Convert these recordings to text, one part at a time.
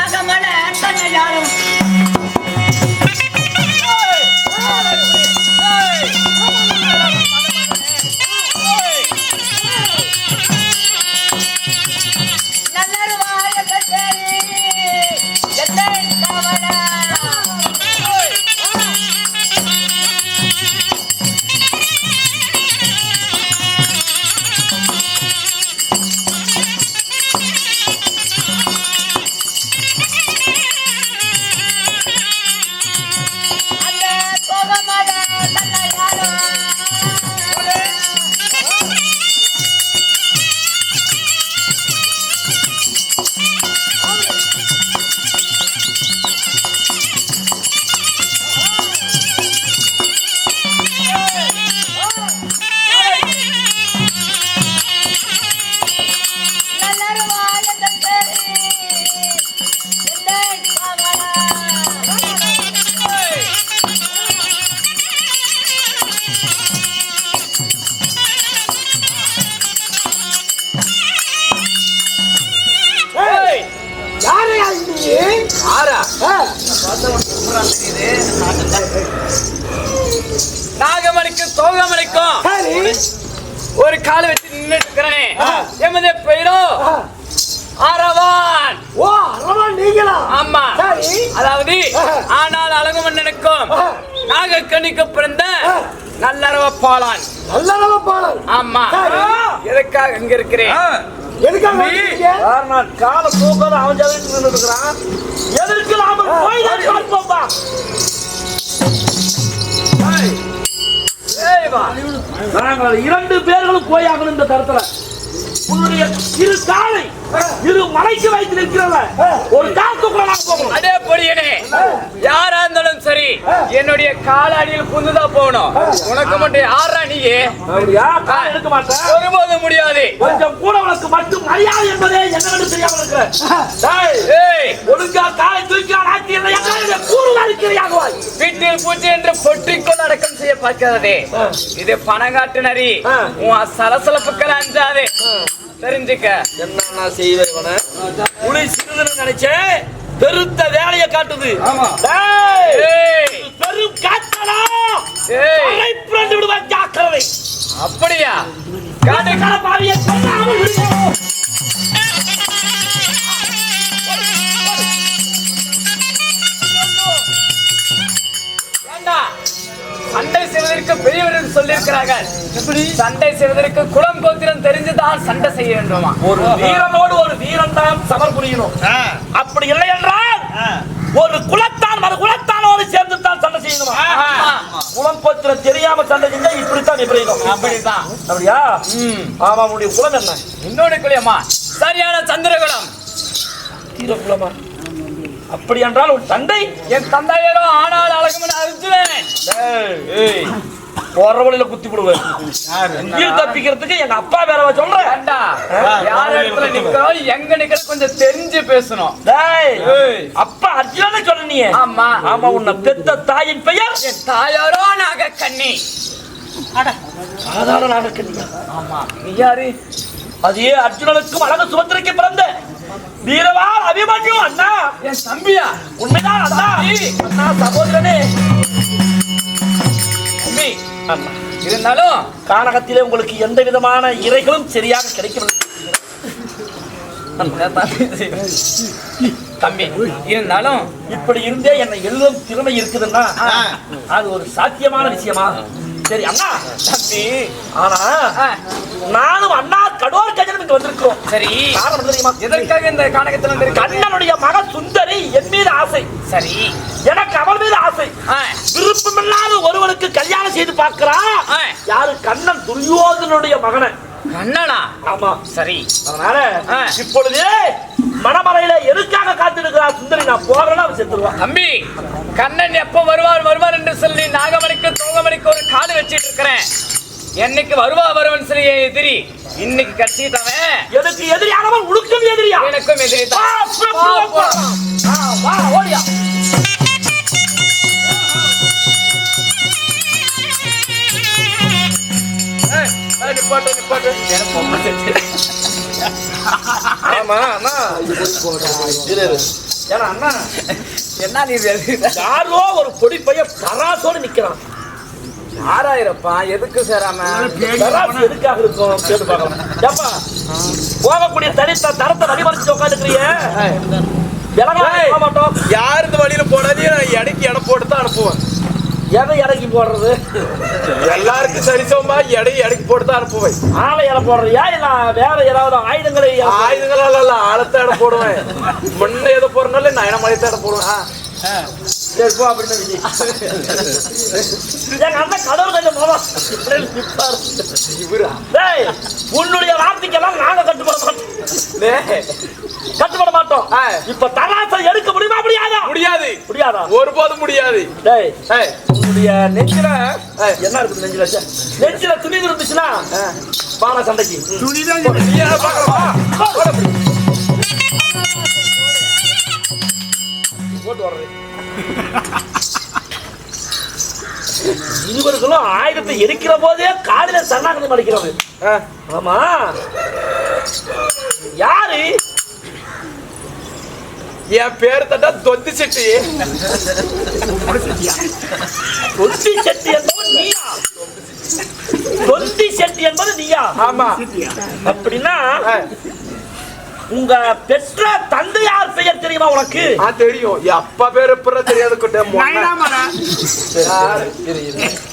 நாகமன தன்னை யாரும் நாகமணிக்கு தோகமணிக்கும் ஒரு கால வச்சு நின்றுட்டு இருக்கிறேன். எமது பெயரோ அரவான். ஓ அரவான் நீங்களா? ஆமா. அதாவது ஆனால் அழகு மன்னனுக்கும் நாகக்கண்ணிக்கு பிறந்த நல்லறவ பாலான். நல்லறவ பாலான். ஆமா. எதுக்காக இங்க இருக்கிறேன்? நான் கால தூக்காத அவன் ஜாதிட்டு நின்று இருக்கிறான். எதற்கு நாம போய் பார்ப்போம்பா. நாங்கள் 2 பேர்களும் போய் ஆகணும் இந்த தரத்துல. உன்னுடைய இரு காலை இரு மலைக்கு வைத்து நிற்கிறல ஒரு காத்துக்குள்ள நான் போகணும். அதே பொடியனே யாரா இருந்தாலும் சரி என்னுடைய காலடியில் புந்துதா போகணும். உனக்கு மட்டும் யாரா நீயே? கால் எடுக்க மாட்டேன். ஒருபோது முடியாது. கொஞ்சம் கூட உனக்கு மட்டும் மரியாதை என்பதே என்னவென்று தெரியாமல் இருக்கிறேன். ஒழுங்கா காலை தூக்கி நாட்டி கூறுதா இருக்கிறியாகுவாய். வீட்டில் பூச்சி என்று பொற்றிக்கொள் அடக்கம் செய்ய பார்க்கிறதே இது பணங்காட்டு நரி. உன் சலசலப்புக்கள் அஞ்சாது தெரிஞ்சுக்க. என்ன செய்வேன் புலி சிறுதன்னு நினைச்சேன். பெருத்த வேலையை காட்டுது. பெரும் காத்தலா விடுவான் ஜாக்கிரதை. அப்படியா? பாவியை சண்டை செய்வதற்கு பெரியவர்கள் சொல்லியிருக்கிறார்கள். சண்டை செய்வதற்கு குலம் கோத்திரம் தெரிஞ்சுதான் சண்டை செய்ய வேண்டுமா? ஒரு வீரனோடு ஒரு வீரன் தான் சமர் புரியணும். அப்படி இல்லை என்றால் ஒரு குலத்தான் மறு குலத்தானோடு சேர்ந்து தான் சண்டை செய்யணும். குலம் கோத்திரம் தெரியாம சண்டை செஞ்சா இப்படித்தான் விபரீதம். அப்படிதான். அப்படியா? ஆமா. உங்களுடைய குலம் என்ன? இன்னொரு குலமா? சரியான சந்திரகுலம். குலமா? அப்படி என்றால் உன் தந்தை? என் தந்தையரோ ஆனால் அழகுமன் அர்ஜுனன். போற வழியில குத்தி விடுவேன். தப்பிக்கிறதுக்கு எங்க அப்பா வேற சொல்றேன். யார் இடத்துல நிக்கிறோம் எங்க நிக்கிற கொஞ்சம் தெரிஞ்சு பேசணும். அப்பா அர்ஜுனன் சொல்ற நீ? ஆமா. ஆமா. உன்னை பெத்த தாயின் பெயர்? என் தாயாரோ நாகக்கண்ணி. சாதாரண நாகக்கண்ணியா? ஆமா. நீ யாரு? அதே அர்ஜுனனுக்கும் அழகு சுமந்திரக்கு பிறந்த வீரவான் அபிமன்யு அண்ணா. என் தம்பியா? உண்மைதான் அண்ணா. அண்ணா சகோதரனே. தம்பி அண்ணா இருந்தாலும் கானகத்திலே உங்களுக்கு எந்த விதமான இறைகளும் சரியாக கிடைக்கவில்லை. தம்பி இருந்தாலும் இப்படி இருந்தே என்னை எழுதும் திறமை இருக்குதுன்னா அது ஒரு சாத்தியமான விஷயமா? சரி அண்ணா. தம்பி ஆனா நானும் அண்ணா கடோர் கஜனம் இங்க வந்திருக்கோம். சரி. காரணம் தெரியுமா? எதற்காக இந்த கானகத்தில் வந்திருக்க? அண்ணனுடைய மகன் சுந்தரி என் மீது ஆசை. சரி. எனக்கு அவள் மீது ஆசை. விருப்பமில்லாத ஒருவனுக்கு கல்யாணம் செய்து பார்க்கிறா. யாரு? கண்ணன் துரியோதனுடைய மகனை. கண்ணனா? ஆமா. சரி. அதனால இப்பொழுது மணமலையில எதுக்காக காத்திருக்கிறா சுந்தரி? நான் போறேன்னா அவன் செத்துருவான். தம்பி கண்ணன் எப்ப வருவார் என்று சொல்லி நாகமணிக்கு தோகமணிக்கு ஒரு காடு வச்சிட்டு இருக்கிறேன். என்னைக்கு வருவன் சொல்லி எதிரி இன்னைக்கு கட்டிட்டவன். எதுக்கு எதிரியானவன்? உனக்கும் எதிரியா? எனக்கும் எதிரி தான். ஓடியா. ஆமா அண்ணா ஏன்னா அண்ணா என்ன நீ யாரோ ஒரு பொடி பையன் தராசோடு நிக்கிறான். யாராயிரப்பா எதுக்கு சேராம தராசு எதுக்காக இருக்கும் கேட்டு பார்க்கலாம். ஏப்பா போகக்கூடிய தரத்தை வழிமறிச்சு உட்காந்துக்கிறிய மாட்டோம். யாரு இந்த வழியில போனாலே நான் எடைக்கு எடை போட்டு தான் அனுப்புவேன். எதை இறக்கி போடுறது? எல்லாருக்கும் சரிசமமா எடைக்கு போட்டு தான் அனுப்புவேன். ஆளை இடம் போடுறியா இல்ல வேற ஏதாவது ஆயுதங்களை? ஆயுதங்கள ஆழத்தை இடம் போடுவேன். முன்ன எதை போறனால நான் மலையத்தை இடம் போடுவேன். சரி போ அப்படின்னு எங்க அண்ணன் கடவுள் கொஞ்சம் போவா. உன்னுடைய வார்த்தைக்கெல்லாம் நாங்க கட்டுப்பட மாட்டோம். இப்ப தராசை எடுக்க முடியுமா? முடியாதா? முடியாது. முடியாதா? ஒருபோதும் முடியாது. உன்னுடைய நெஞ்சில என்ன இருக்குது? நெஞ்சில துணி இருந்துச்சுன்னா பான சண்டைக்கு துணிதான் போட்டு வர்றது. இருவர்களும் ஆயுதத்தை எரிக்கிற போதே காலில சரணாகதி அடிக்கிறது. ஆமா யாரு? என் பேர் தட்டா தொந்தி செட்டி. தொந்தி செட்டி என்பது நீயா? தொந்தி செட்டி என்பது நீயா? ஆமா. அப்படின்னா உங்க பெற்ற தந்தையார் பெயர் தெரியுமா உனக்கு? தெரியும். அப்பா பேர் எப்ப தெரியாது.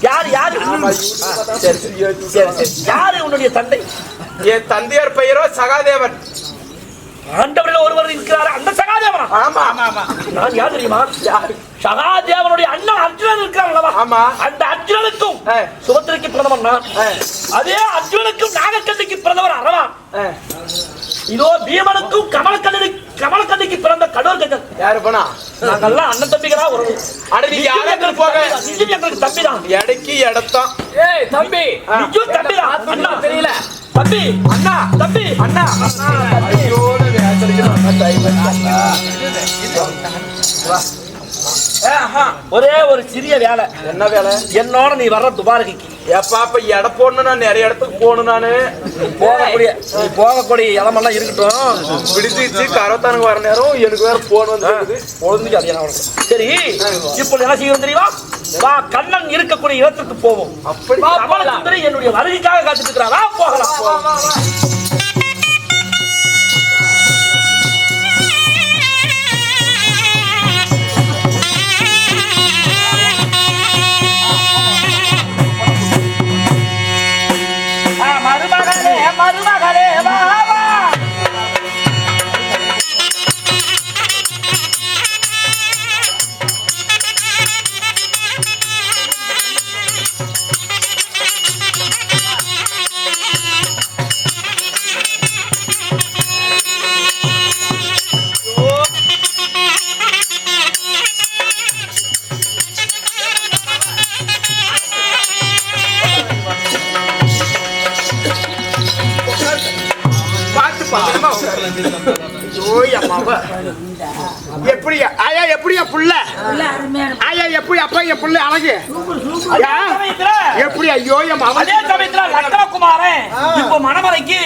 யாரு யாரு யாரு உன்னுடைய தந்தை? என் தந்தையார் பெயரோ சகாதேவன். ஆண்டவரில் ஒருவர் இருக்கிறார், அந்த சகாதேவனா? ஆமா ஆமா. நான் யார் தெரியுமா? சகாதேவனுடைய அண்ணன் அர்ஜுனன் இருக்கிறார். ஆமா. அந்த அர்ஜுனனுக்கும் சுபத்திரைக்கு பிரதமர் நான். அதே அர்ஜுனனுக்கும் நாகக்கண்ணிக்கு பிரதமர் அரவான். இதோ பீமனுக்கும் கமலக்கண்ணிக்கு பிறந்த கடவுள் கண்ணன். யாரு போனா? நாங்கெல்லாம் அண்ணன் தம்பிகளா ஒரு எங்களுக்கு தம்பிதான். எடைக்கு இடத்தான். ஏய் தம்பி, நீயும் தம்பிதான். அண்ணா தெரியல தம்பி. அண்ணா தம்பி. அண்ணா ஒரே ஒரு சிறிய வேலை. என்ன வேலை? என்னோட நீ வர்ற துபாரகைக்கு. எப்பா அப்ப எடை போடணும். நான் நிறைய இடத்துக்கு போகணும். நானு போகக்கூடிய இடமெல்லாம் இருக்கட்டும். பிடிச்சிச்சு கரத்தானுக்கு வர நேரம் எனக்கு வேற போன் வந்து பொழுதுக்கு அது. சரி இப்போ என்ன செய்யணும் தெரியுமா? வா கண்ணன் இருக்கக்கூடிய இடத்துக்கு போவோம். அப்படி கமலசுந்தரி என்னுடைய வருகைக்காக காத்துட்டு இருக்கிறாரா? போகலாம். மருமகளே வா வா. எப்படி ஆயா? எப்படியா புள்ள? ஆயா எப்படி? அப்பா என் புள்ள அழகு எப்படி? ஐயோ அதே சமயத்துல லட்சணகுமாரன் இப்போ மணமலைக்கு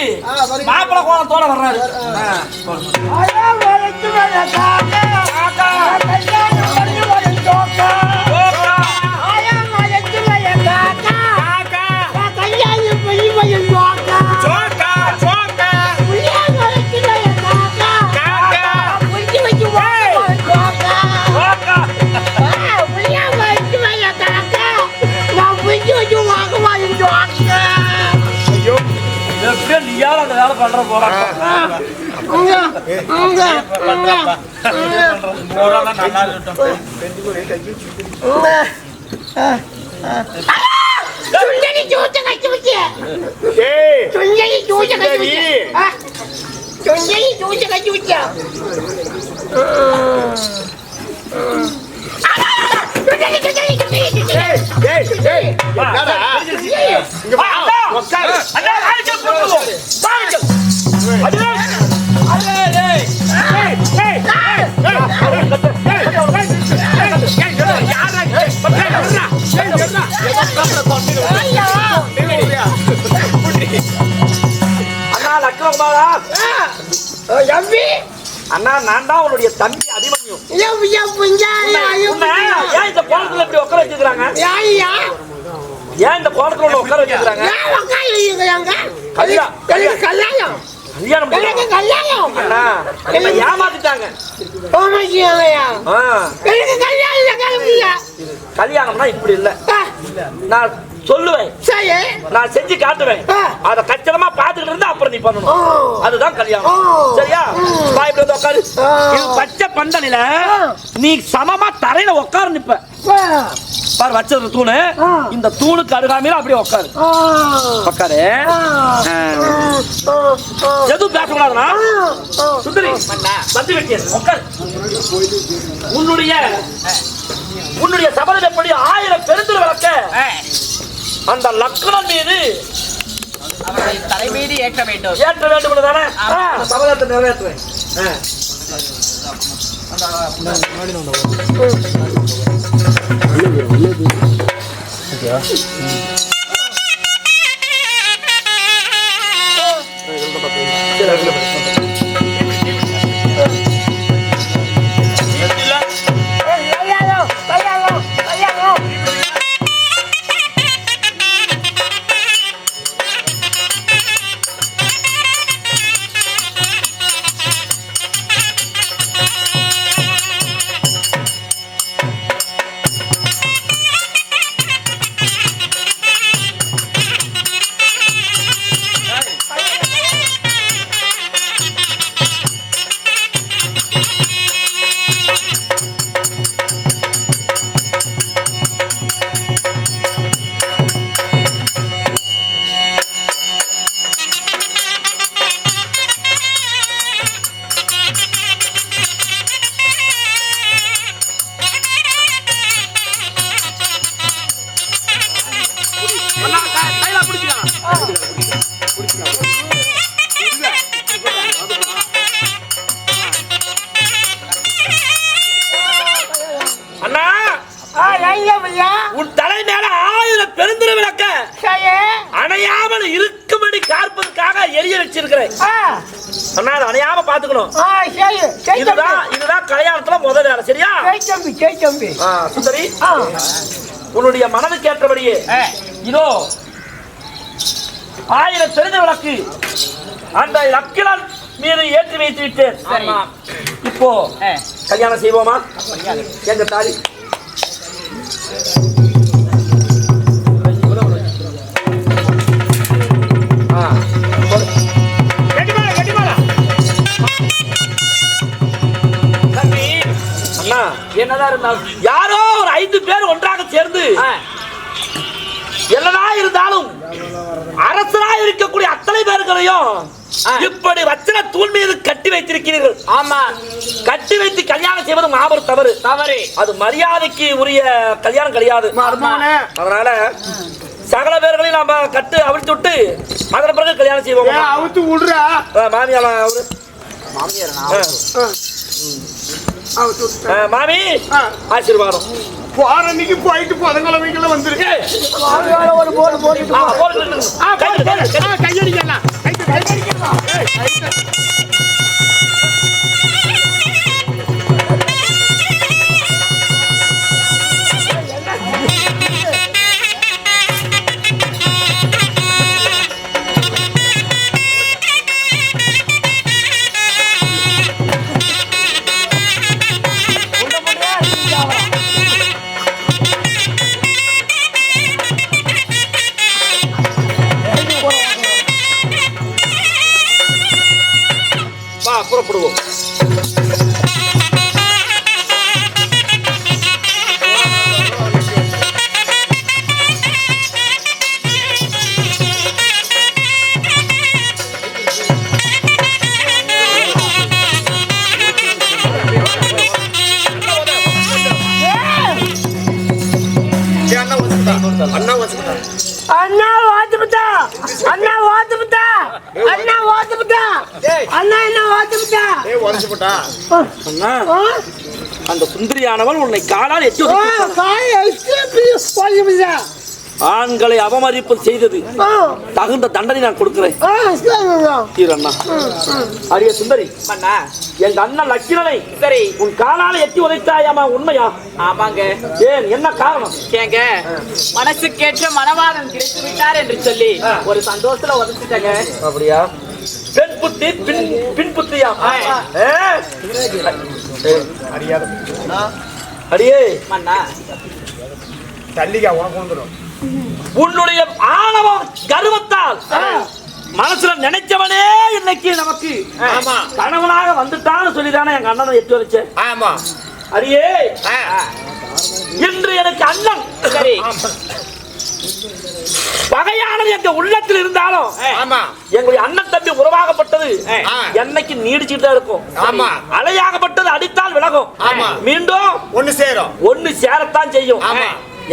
மாப்பிள கோலத்தோட வர்றாரு. நீயால அந்த வேலை பண்ற போறாங்க. எம்பி அண்ணா நான் தான் உன்னுடைய தம்பி அபிமன்யும். ஏன் இந்த கோலத்துல இப்படி உட்கார வச்சிருக்காங்க? ஏன் இந்த கோலத்துல உட்கார வச்சிருக்காங்க? கல்யாணம் அண்ணா என்ன ஏமாத்திட்டாங்க. கல்யாணம்னா இப்படி இல்ல, நான் சொல்லுவேன், நான் செஞ்சு காட்டுவேன், அத கச்சிதமா பாத்துக்கிட்டு இருந்தா அப்புறம் நீ பண்ணணும். அதுதான் கல்யாணம். சரியா? இப்படி வந்து உட்காரு. இது பச்சை பந்தலில நீ சமமா தரையில உட்காரு நிப்ப பாரு. வச்சது தூணு, இந்த தூணுக்கு அருகாமையில அப்படியே உட்காரு. உட்காரு. எதுவும் பேசக்கூடாதுனா சுந்தரி வந்து வெட்டியது உட்காரு. உன்னுடைய சபதம் எப்படி 1000 பெருந்திரு விளக்க அந்த லக்னம் மீது தலைமீது ஏற்ற வேண்டும். ஏற்ற வேண்டும் தானே சபதத்தை நிறைவேற்றுவேன். உன் தலை மேல 1000 பெருந்திரு விளக்க அணையாமல் இருக்கும்படி காப்பதற்காக எரிய வச்சிருக்கிறேன். அணையாம பாத்துக்கணும். இதுதான் கல்யாணத்துல முதல் வேலை. சரியா? சுந்தரி உன்னுடைய மனதுக்கு ஏற்றபடியே இதோ 1000 பெருந்திரு விளக்கு அந்த லக்கிலான் மீது ஏற்றி வைத்து விட்டேன். இப்போ கல்யாணம் செய்வோமா? எங்க தாலி என்னதான் இருந்தாலும் யாரோ ஒரு 5 பேர் ஒன்றாக சேர்ந்து என்னதான் இருந்தாலும் அரசரா இருக்கக்கூடிய அத்தனை பேர்களையும் இப்படி வச்சன தூண் மீது கட்டி வைத்திருக்கிறீர்கள். ஆமா, கட்டி வைத்து கல்யாணம் செய்வது மாபெரும் தவறு. அது மரியாதைக்கு உரிய கல்யாணம் கிடையாது. அதனால சகல பேர்களையும் நாம கட்டு அவிழ்த்து விட்டு அதன் பிறகு கல்யாணம் செய்வோம். அவுத்து விடுறா மாமியார் அவரு மாமி ஆசீர்வாதம். போறன்னைக்கு போயிட்டு புதன்கிழமைக்குள்ள வந்துருக்கு. கையடிக்கலாம். புறப்படுவோம். அண்ணா ஓத்துட்டா, அண்ணா ஓத்துட்டா, அண்ணா ஓத்துட்டா, அண்ணா என்ன ஓத்துட்டா, ஓத்துட்டா. அண்ணா அந்த சுந்தரியானவள் உன்னை காலால் எட்டி ஆண்களை அவமதிப்பு செய்தது தகுந்த தண்டனை நான் கொடுக்கிறேன். அண்ணா அரிய சுந்தரி, மன்னா எங்க அண்ணன் லட்சுமணனை சரி உன் காலால எட்டி உதைத்தாயாமா? உண்மையா? ஆமாங்க. ஏன், என்ன காரணம்? ஏங்க மனசுக்கேற்ற மனவாதம் கிடைத்து விட்டார் என்று சொல்லி ஒரு சந்தோஷத்துல உதச்சிட்டாங்க. அப்படியா? பெண் புத்தி பின் புத்தியா? அடியே மன்னா தள்ளிக்கா உனக்கு வந்துடும். உன்னுடைய ஆணவம் கர்வத்தால் மனசுல நினைச்சவனே இன்னைக்கு நமக்கு கணவனாக வந்துட்டான்னு சொல்லிதானே எங்க அண்ணனை எட்டு வச்சேன். ஆமா. அடியே இன்று எனக்கு அண்ணன் சரி பகையானது எங்க உள்ளத்தில் இருந்தாலும் எங்களுடைய அண்ணன் தம்பி உறவாகப்பட்டது என்னைக்கு நீடிச்சுட்டு தான் இருக்கும். அலையாகப்பட்டது அடித்தால் விலகும், மீண்டும் ஒண்ணு சேரத்தான் செய்யும்.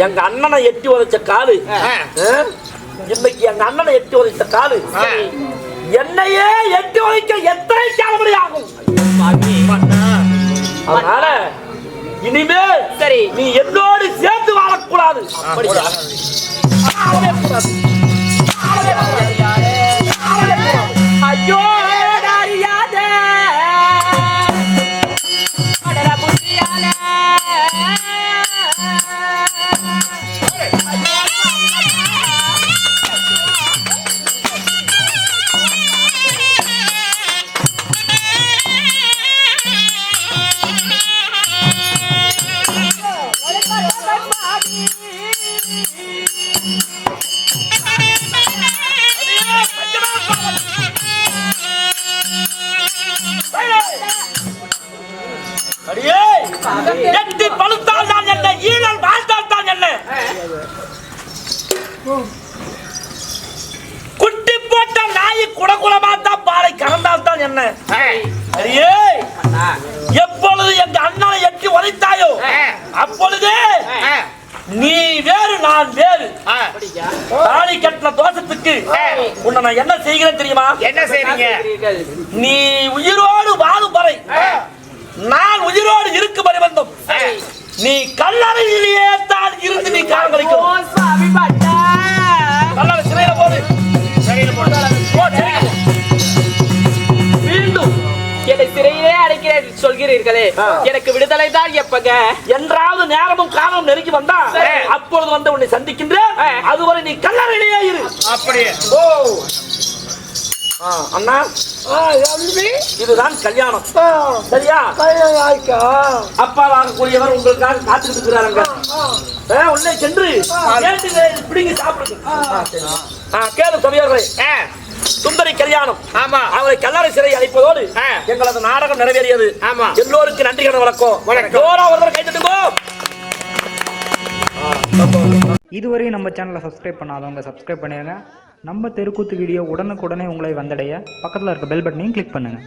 எங்க அண்ணனை எட்டி உதைச்ச காலு இன்னைக்கு எங்க அண்ணனை எட்டி உதைச்ச காலு என்னையே எட்டி உதைக்க எத்தனை காலமணி ஆகும். அதனால இனிமேல் சரி நீ என்னோடு சேர்ந்து வாழக்கூடாது. ஐயோ அறியாத அடர புத்தியால அடியே எட்டி பழுத்தால் தான் என்ன, ஈழல் வாழ்ந்தால் தான் என்ன, குட்டி போட்ட நாய் குடகுலமா தான் பாலை கறந்தால் தான் என்ன. அடியே எப்பொழுது எங்க அண்ணனை எட்டி உதைத்தாயோ அப்பொழுது நீ வேறு நான் வேறு. தாலி கட்டின தோஷத்துக்கு உன்னை நான் என்ன செய்கிறேன் தெரியுமா? என்ன செய்றீங்க? நீ உயிரோடு வாழும் வரை நான் உயிரோடு இருக்கும் பரிபந்தம் நீ கல்லறையிலேயே தான் இருந்து நீ காலம் கழிக்கணும். கல்லறை சிறையில போடு. மீண்டும் என்னை சிறையிலே அடைக்கிறேன் சொல்கிறீர்களே, எனக்கு விடுதலை தான் எப்பங்க? என்றாவது நேரமும் காலம் நெருங்கி வந்தா அப்பொழுது வந்து உன்னை சந்திக்கின்றேன். அதுவரை நீ கல்லறையிலேயே இரு. அப்படியே. ஓ அண்ணா, இதுதான் கல்யாணம். சரியா? அப்பா வாங்கக்கூடியவர் உங்களுக்காக காத்துக்கிட்டு இருக்கிறாருங்க. உள்ளே சென்று பிடிங்கி சாப்பிடுங்க. கேளு சபையோர்களே, சுந்தரி கல்யாணம் அவரை கல்லறை சிறை அழைப்பதோடு எங்களது நாடகம் நிறைவேறியது. எல்லோருக்கும் நன்றி கடன் வணக்கம். ஒருவர் கை தட்டுங்கோ. இதுவரை நம்ம சேனலை சப்ஸ்கிரைப் பண்ணாதவங்க சப்ஸ்கிரைப் பண்ணிடுங்க. நம்ம தெருக்கூத்து வீடியோ உடனுக்குடனே உங்களை வந்தடைய பக்கத்தில் இருக்க பெல் பட்டனையும் கிளிக் பண்ணுங்கள்.